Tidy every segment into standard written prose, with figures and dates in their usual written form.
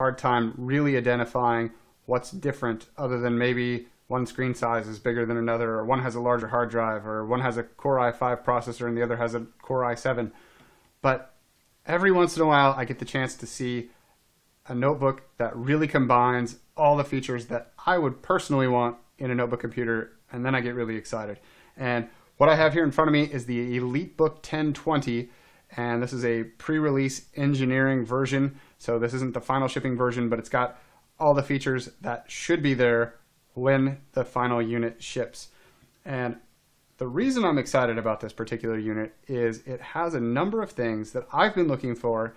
hard time really identifying what's different other than maybe one screen size is bigger than another, or one has a larger hard drive, or one has a Core i5 processor and the other has a Core i7. But every once in a while, I get the chance to see a notebook that really combines all the features that I would personally want in a notebook computer, and then I get really excited. And what I have here in front of me is the EliteBook 1020, and this is a pre-release engineering version, so this isn't the final shipping version, but it's got all the features that should be there when the final unit ships. And the reason I'm excited about this particular unit is it has a number of things that I've been looking for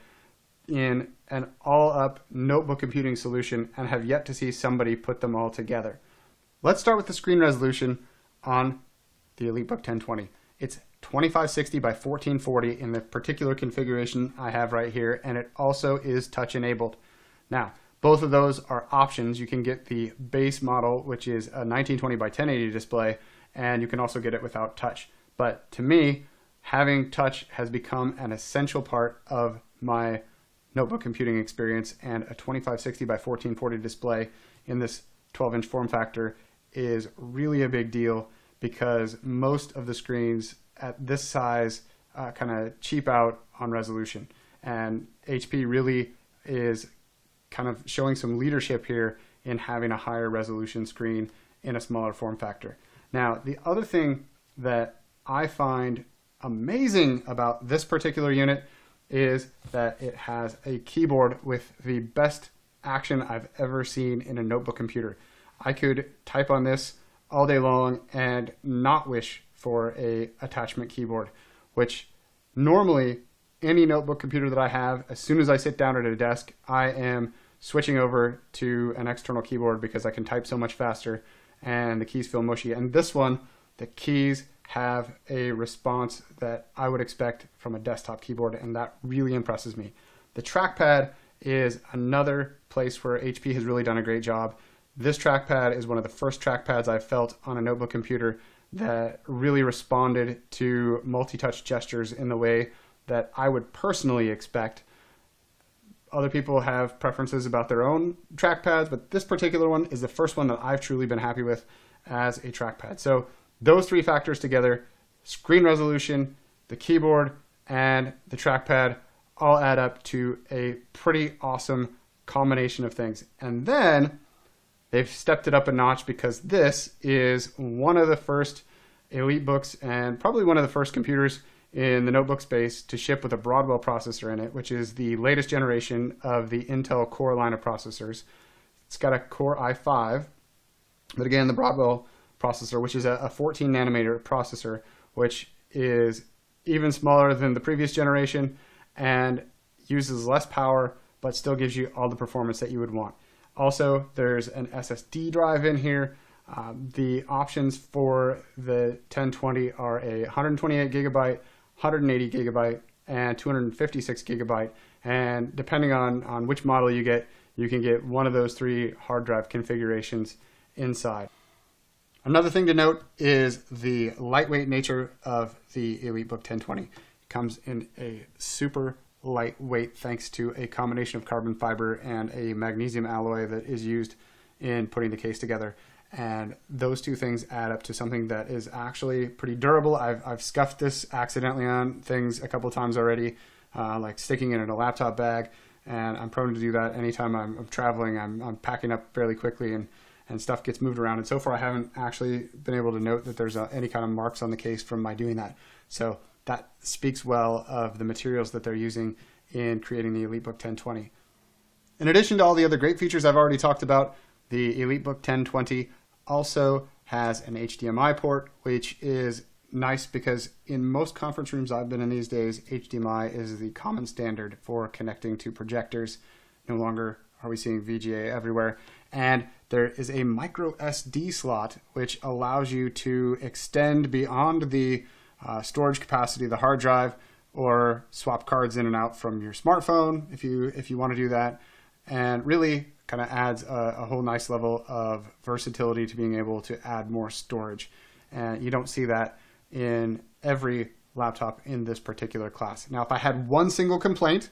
in an all-up notebook computing solution and have yet to see somebody put them all together. Let's start with the screen resolution on the EliteBook 1020. It's 2560 by 1440 in the particular configuration I have right here, and it also is touch enabled. Now, both of those are options. You can get the base model, which is a 1920 by 1080 display, and you can also get it without touch. But to me, having touch has become an essential part of my notebook computing experience, and a 2560 by 1440 display in this 12-inch form factor is really a big deal, because most of the screens at this size kind of cheap out on resolution. And HP really is kind of showing some leadership here in having a higher resolution screen in a smaller form factor. Now, the other thing that I find amazing about this particular unit is that it has a keyboard with the best action I've ever seen in a notebook computer. I could type on this all day long and not wish for a attachment keyboard, which normally any notebook computer that I have, as soon as I sit down at a desk, I am switching over to an external keyboard because I can type so much faster and the keys feel mushy. And this one, the keys have a response that I would expect from a desktop keyboard, and that really impresses me. The trackpad is another place where HP has really done a great job. This trackpad is one of the first trackpads I've felt on a notebook computer that really responded to multi-touch gestures in the way that I would personally expect. Other people have preferences about their own trackpads, but this particular one is the first one that I've truly been happy with as a trackpad. So those three factors together, screen resolution, the keyboard, and the trackpad, all add up to a pretty awesome combination of things. And then they've stepped it up a notch, because this is one of the first EliteBooks and probably one of the first computers in the notebook space to ship with a Broadwell processor in it, which is the latest generation of the Intel Core line of processors. It's got a Core i5, but again, the Broadwell processor, which is a 14 nanometer processor, which is even smaller than the previous generation and uses less power, but still gives you all the performance that you would want. Also, there's an SSD drive in here. The options for the 1020 are a 128 gigabyte, 180 gigabyte, and 256 gigabyte. And depending on which model you get, you can get one of those three hard drive configurations inside. Another thing to note is the lightweight nature of the EliteBook 1020. It comes in a super lightweight thanks to a combination of carbon fiber and a magnesium alloy that is used in putting the case together. And those two things add up to something that is actually pretty durable. I've scuffed this accidentally on things a couple times already, like sticking it in a laptop bag, and I'm prone to do that anytime I'm traveling. I'm packing up fairly quickly, and stuff gets moved around. And so far I haven't actually been able to note that there's any kind of marks on the case from my doing that. So that speaks well of the materials that they're using in creating the EliteBook 1020. In addition to all the other great features I've already talked about, the EliteBook 1020 also has an HDMI port, which is nice because in most conference rooms I've been in these days, HDMI is the common standard for connecting to projectors. No longer are we seeing VGA everywhere. And there is a micro SD slot, which allows you to extend beyond the storage capacity of the hard drive, or swap cards in and out from your smartphone if you want to do that, and really kind of adds a whole nice level of versatility to being able to add more storage. And you don't see that in every laptop in this particular class. Now, if I had one single complaint,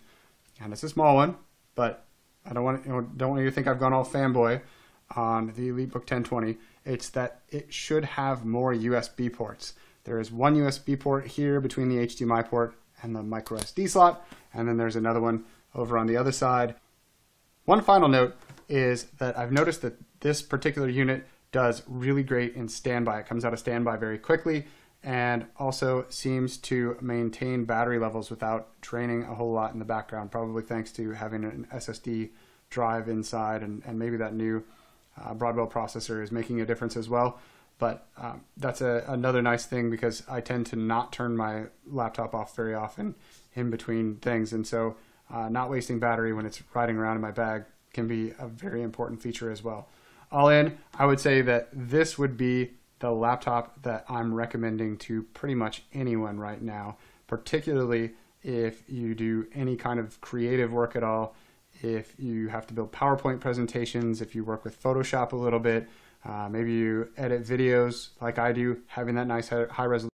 and it's a small one, but I don't want you to think I've gone all fanboy on the EliteBook 1020. It's that it should have more USB ports. There is one USB port here between the HDMI port and the micro SD slot, and then there's another one over on the other side. One final note is that I've noticed that this particular unit does really great in standby. It comes out of standby very quickly and also seems to maintain battery levels without draining a whole lot in the background, probably thanks to having an SSD drive inside, and maybe that new Broadwell processor is making a difference as well. But that's another nice thing, because I tend to not turn my laptop off very often in between things, and so not wasting battery when it's riding around in my bag can be a very important feature as well. All in, I would say that this would be the laptop that I'm recommending to pretty much anyone right now, particularly if you do any kind of creative work at all, if you have to build PowerPoint presentations, if you work with Photoshop a little bit, maybe you edit videos like I do. Having that nice high resolution